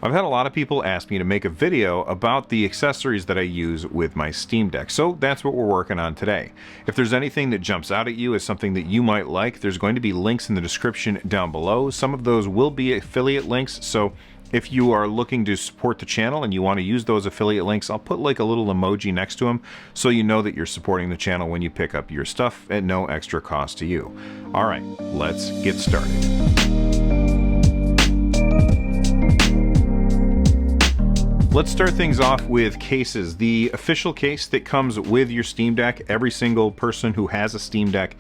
I've had a lot of people ask me to make a video about the accessories that I use with my Steam Deck, so that's what we're working on today. If there's anything that jumps out at you as something that you might like, there's going to be links in the description down below. Some of those will be affiliate links, so if you are looking to support the channel and you want to use those affiliate links, I'll put like a little emoji next to them so you know that you're supporting the channel when you pick up your stuff at no extra cost to you. All right, let's get started. Let's start things off with cases. The official case that comes with your Steam Deck, every single person who has a Steam Deck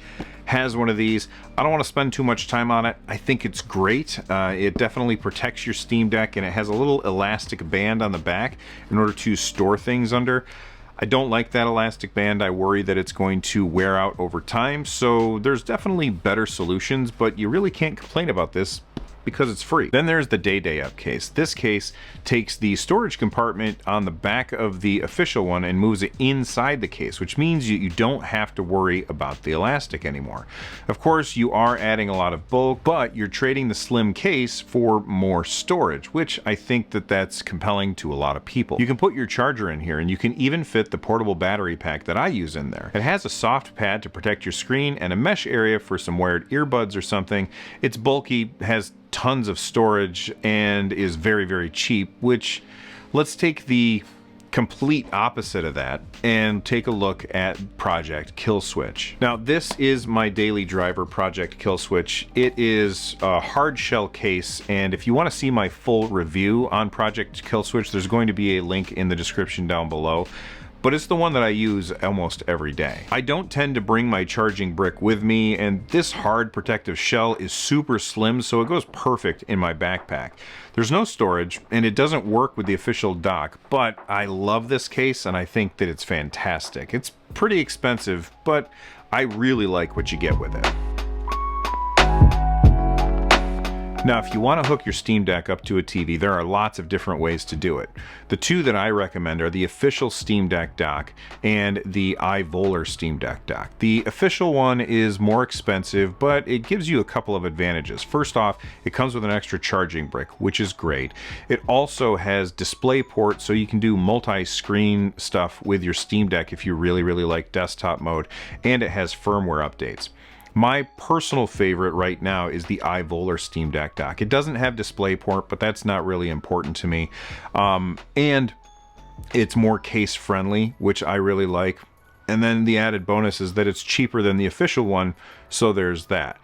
has one of these. I don't want to spend too much time on it. I think it's great. It definitely protects your Steam Deck, and it has a little elastic band on the back in order to store things under. I don't like that elastic band. I worry that it's going to wear out over time, so there's definitely better solutions, but you really can't complain about this because it's free. Then there's the Day Up case. This case takes the storage compartment on the back of the official one and moves it inside the case, which means you don't have to worry about the elastic anymore. Of course, you are adding a lot of bulk, but you're trading the slim case for more storage, which I think that's compelling to a lot of people. You can put your charger in here, and you can even fit the portable battery pack that I use in there. It has a soft pad to protect your screen and a mesh area for some wired earbuds or something. It's bulky, has tons of storage, and is very, very cheap, which, let's take the complete opposite of that and take a look at Project Kill Switch. Now, this is my daily driver, Project Kill Switch. It is a hard shell case, and if you want to see my full review on Project Kill Switch, there's going to be a link in the description down below. But it's the one that I use almost every day. I don't tend to bring my charging brick with me, and this hard protective shell is super slim, so it goes perfect in my backpack. There's no storage, and it doesn't work with the official dock, but I love this case, and I think that it's fantastic. It's pretty expensive, but I really like what you get with it. Now, if you want to hook your Steam Deck up to a TV, there are lots of different ways to do it. The two that I recommend are the official Steam Deck dock and the iVoler Steam Deck dock. The official one is more expensive, but it gives you a couple of advantages. First off, it comes with an extra charging brick, which is great. It also has DisplayPort, so you can do multi-screen stuff with your Steam Deck if you really, really like desktop mode, and it has firmware updates. My personal favorite right now is the iVoler Steam Deck dock. It doesn't have DisplayPort, but that's not really important to me. And it's more case friendly, which I really like. And then the added bonus is that it's cheaper than the official one, so there's that.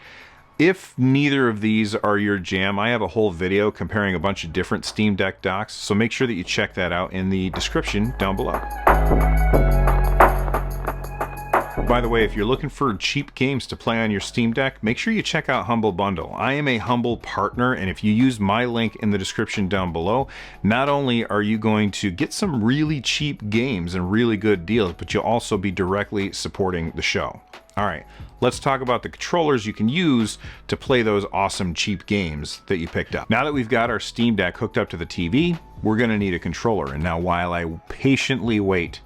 If neither of these are your jam, I have a whole video comparing a bunch of different Steam Deck docks, so make sure that you check that out in the description down below. By the way, if you're looking for cheap games to play on your Steam Deck, make sure you check out Humble Bundle. I am a Humble partner, and if you use my link in the description down below, not only are you going to get some really cheap games and really good deals, but you'll also be directly supporting the show. All right, let's talk about the controllers you can use to play those awesome cheap games that you picked up. Now that we've got our Steam Deck hooked up to the TV, we're gonna need a controller. And now while I patiently wait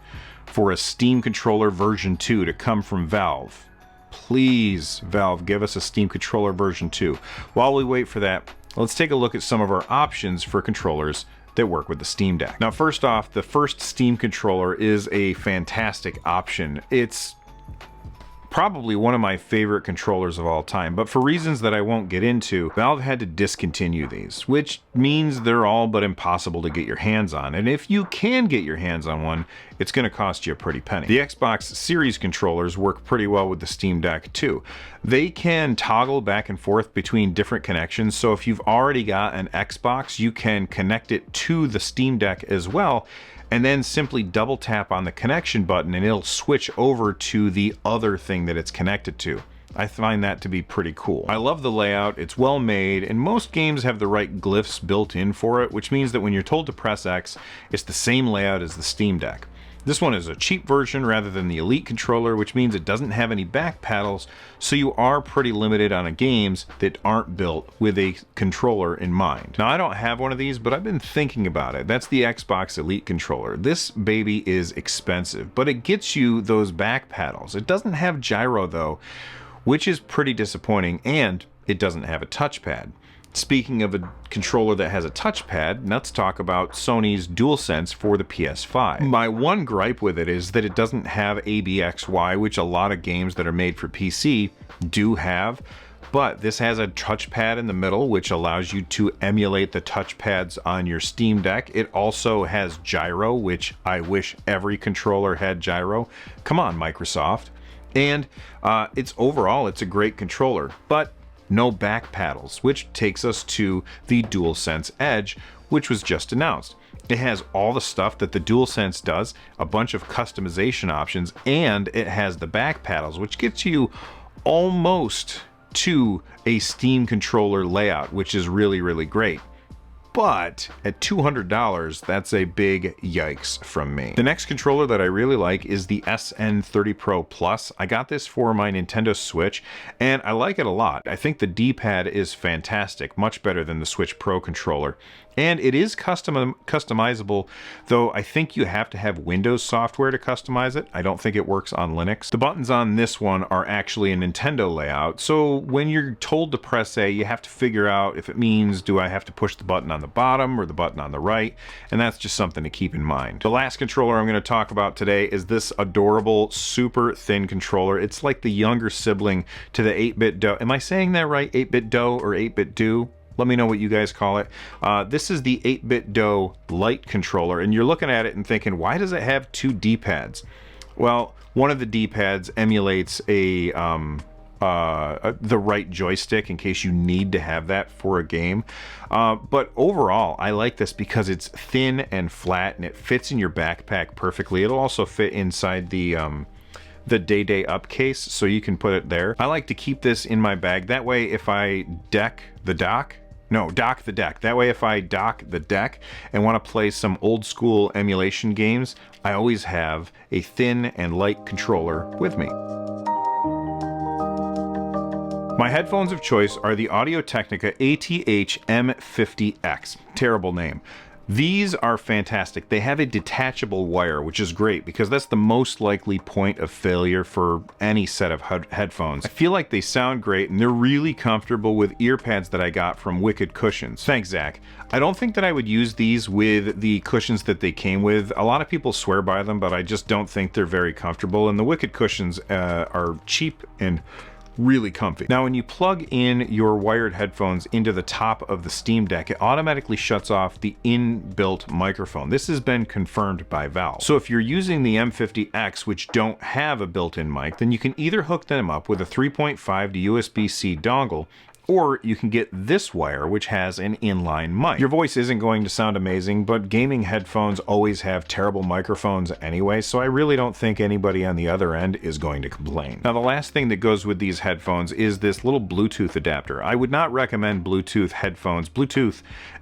for a Steam controller version 2 to come from Valve, please, Valve, give us a Steam controller version 2. While we wait for that, let's take a look at some of our options for controllers that work with the Steam Deck. Now, first off, the first Steam controller is a fantastic option. It's probably one of my favorite controllers of all time, but for reasons that I won't get into, Valve had to discontinue these, which means they're all but impossible to get your hands on. And if you can get your hands on one, it's going to cost you a pretty penny. The Xbox Series controllers work pretty well with the Steam Deck too. They can toggle back and forth between different connections, so if you've already got an Xbox, you can connect it to the Steam Deck as well, and then simply double tap on the connection button and it'll switch over to the other thing that it's connected to. I find that to be pretty cool. I love the layout, it's well made, and most games have the right glyphs built in for it, which means that when you're told to press X, it's the same layout as the Steam Deck. This one is a cheap version rather than the Elite controller, which means it doesn't have any back paddles, so you are pretty limited on games that aren't built with a controller in mind. Now, I don't have one of these, but I've been thinking about it. That's the Xbox Elite controller. This baby is expensive, but it gets you those back paddles. It doesn't have gyro though, which is pretty disappointing, and it doesn't have a touchpad. Speaking of a controller that has a touchpad, let's talk about Sony's DualSense for the PS5. My one gripe with it is that it doesn't have ABXY, which a lot of games that are made for PC do have, but this has a touchpad in the middle, which allows you to emulate the touchpads on your Steam Deck. It also has gyro, which I wish every controller had gyro. Come on, Microsoft. And overall, it's a great controller, but no back paddles, which takes us to the DualSense Edge, which was just announced. It has all the stuff that the DualSense does, a bunch of customization options, and it has the back paddles, which gets you almost to a Steam controller layout, which is really, really great. But at $200, that's a big yikes from me. The next controller that I really like is the SN30 Pro Plus. I got this for my Nintendo Switch, and I like it a lot. I think the D-pad is fantastic, much better than the Switch Pro controller. And it is customizable, though I think you have to have Windows software to customize it. I don't think it works on Linux. The buttons on this one are actually a Nintendo layout, so when you're told to press A, you have to figure out if it means, do I have to push the button on the bottom or the button on the right? And that's just something to keep in mind. The last controller I'm going to talk about today is this adorable, super thin controller. It's like the younger sibling to the 8-bit Do. Am I saying that right? 8-bit Do or 8-bit Do? Let me know what you guys call it. This is the 8-bit Do Lite controller, and you're looking at it and thinking, why does it have two D-pads? Well, one of the D-pads emulates the right joystick in case you need to have that for a game. But overall, I like this because it's thin and flat, and it fits in your backpack perfectly. It'll also fit inside the Day Up case, so you can put it there. I like to keep this in my bag. That way, if I dock the deck. That way, if I dock the deck and want to play some old school emulation games, I always have a thin and light controller with me. My headphones of choice are the Audio-Technica ATH-M50X. Terrible name. These are fantastic. They have a detachable wire, which is great because that's the most likely point of failure for any set of headphones. I feel like they sound great, and they're really comfortable with ear pads that I got from Wicked Cushions. Thanks, Zach. I don't think that I would use these with the cushions that they came with. A lot of people swear by them, but I just don't think they're very comfortable, and the Wicked Cushions are cheap and really comfy. Now, when you plug in your wired headphones into the top of the Steam Deck, it automatically shuts off the inbuilt microphone. This has been confirmed by Valve. So if you're using the M50X, which don't have a built-in mic, then you can either hook them up with a 3.5 to USB-C dongle, or you can get this wire, which has an inline mic. Your voice isn't going to sound amazing, but gaming headphones always have terrible microphones anyway, so I really don't think anybody on the other end is going to complain. Now, the last thing that goes with these headphones is this little Bluetooth adapter. I would not recommend Bluetooth headphones,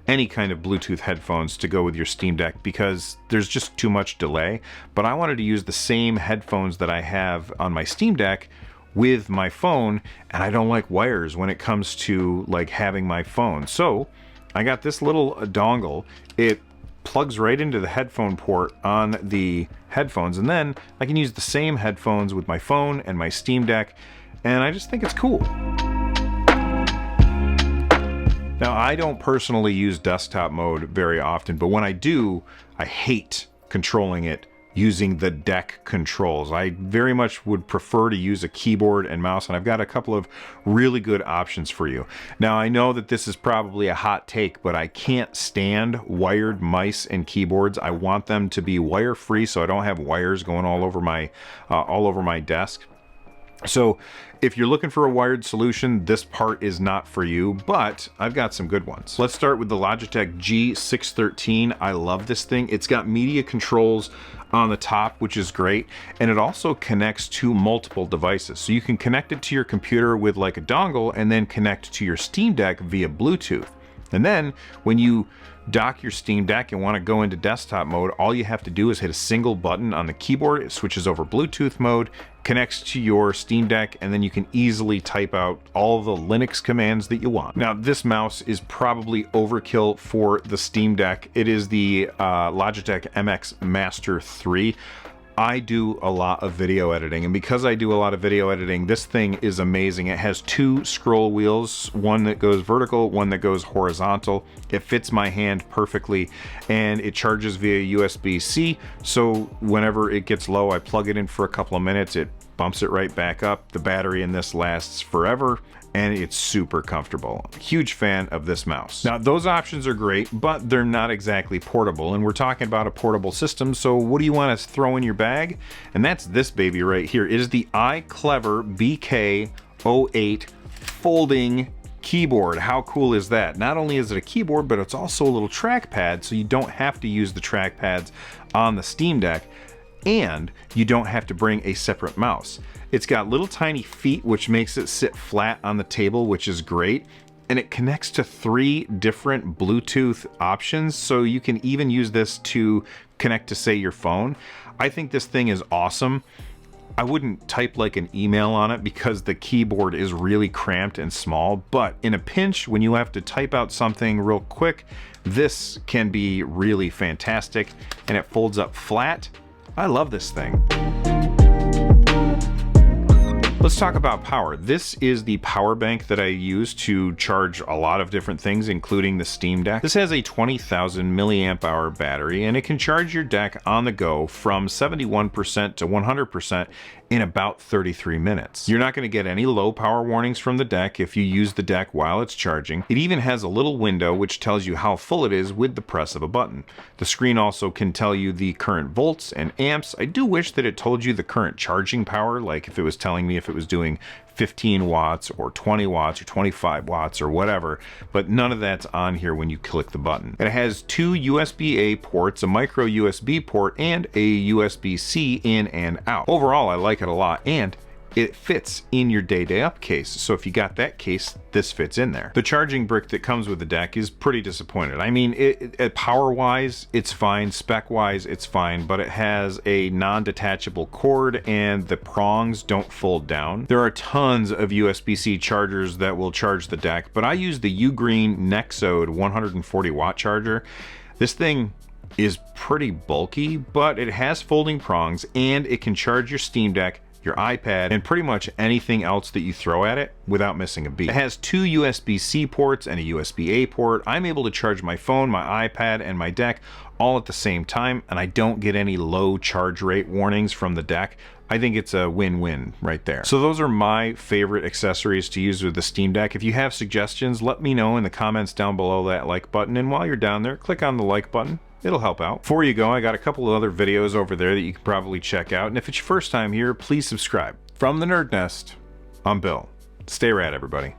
any kind of Bluetooth headphones to go with your Steam Deck because there's just too much delay, but I wanted to use the same headphones that I have on my Steam Deck with my phone, and I don't like wires when it comes to like having my phone. So I got this little dongle. It plugs right into the headphone port on the headphones, and then I can use the same headphones with my phone and my Steam Deck, and I just think it's cool. Now, I don't personally use desktop mode very often, but when I do, I hate controlling it using the deck controls. I very much would prefer to use a keyboard and mouse, and I've got a couple of really good options for you. Now, I know that this is probably a hot take, but I can't stand wired mice and keyboards. I want them to be wire-free so I don't have wires going all over my desk. So if you're looking for a wired solution, this part is not for you, but I've got some good ones. Let's start with the Logitech G613. I love this thing. It's got media controls on the top, which is great, and it also connects to multiple devices. So you can connect it to your computer with like a dongle and then connect to your Steam Deck via Bluetooth. And then when you dock your Steam Deck and want to go into desktop mode, all you have to do is hit a single button on the keyboard. It switches over Bluetooth mode, connects to your Steam Deck, and then you can easily type out all the Linux commands that you want. Now, this mouse is probably overkill for the Steam Deck. It is the Logitech MX Master 3. I do a lot of video editing, and because I do a lot of video editing, this thing is amazing. It has two scroll wheels, one that goes vertical, one that goes horizontal. It fits my hand perfectly, and it charges via USB-C, so whenever it gets low, I plug it in for a couple of minutes, it bumps it right back up. The battery in this lasts forever, and it's super comfortable. Huge fan of this mouse. Now, those options are great, but they're not exactly portable, and we're talking about a portable system, so what do you want to throw in your bag? And that's this baby right here. It is the iClever BK08 folding keyboard. How cool is that? Not only is it a keyboard, but it's also a little trackpad, so you don't have to use the trackpads on the Steam Deck, and you don't have to bring a separate mouse. It's got little tiny feet, which makes it sit flat on the table, which is great. And it connects to 3 different Bluetooth options, so you can even use this to connect to, say, your phone. I think this thing is awesome. I wouldn't type like an email on it because the keyboard is really cramped and small, but in a pinch, when you have to type out something real quick, this can be really fantastic, and it folds up flat. I love this thing. Let's talk about power. This is the power bank that I use to charge a lot of different things, including the Steam Deck. This has a 20,000 milliamp hour battery, and it can charge your deck on the go from 71% to 100% in about 33 minutes. You're not going to get any low power warnings from the deck if you use the deck while it's charging. It even has a little window which tells you how full it is with the press of a button. The screen also can tell you the current volts and amps. I do wish that it told you the current charging power, like if it was telling me if it was doing 15 watts or 20 watts or 25 watts or whatever, but none of that's on here when you click the button. It has 2 USB-A ports, a micro USB port, and a USB-C in and out. Overall, I like it a lot, and it fits in your day up case. So if you got that case, this fits in there. The charging brick that comes with the deck is pretty disappointed. I mean, power wise, it's fine. Spec wise, it's fine, but it has a non-detachable cord and the prongs don't fold down. There are tons of USB-C chargers that will charge the deck, but I use the REEN Nexode 140 watt charger. This thing is pretty bulky, but it has folding prongs and it can charge your Steam Deck, your iPad, and pretty much anything else that you throw at it without missing a beat. It has 2 USB-C ports and a USB-A port. I'm able to charge my phone, my iPad, and my deck all at the same time, and I don't get any low charge rate warnings from the deck. I think it's a win-win right there. So those are my favorite accessories to use with the Steam Deck. If you have suggestions, let me know in the comments down below that like button, and while you're down there, click on the like button. It'll help out. Before you go, I got a couple of other videos over there that you can probably check out, and if it's your first time here, please subscribe. From the NerdNest, I'm Bill. Stay rad, everybody.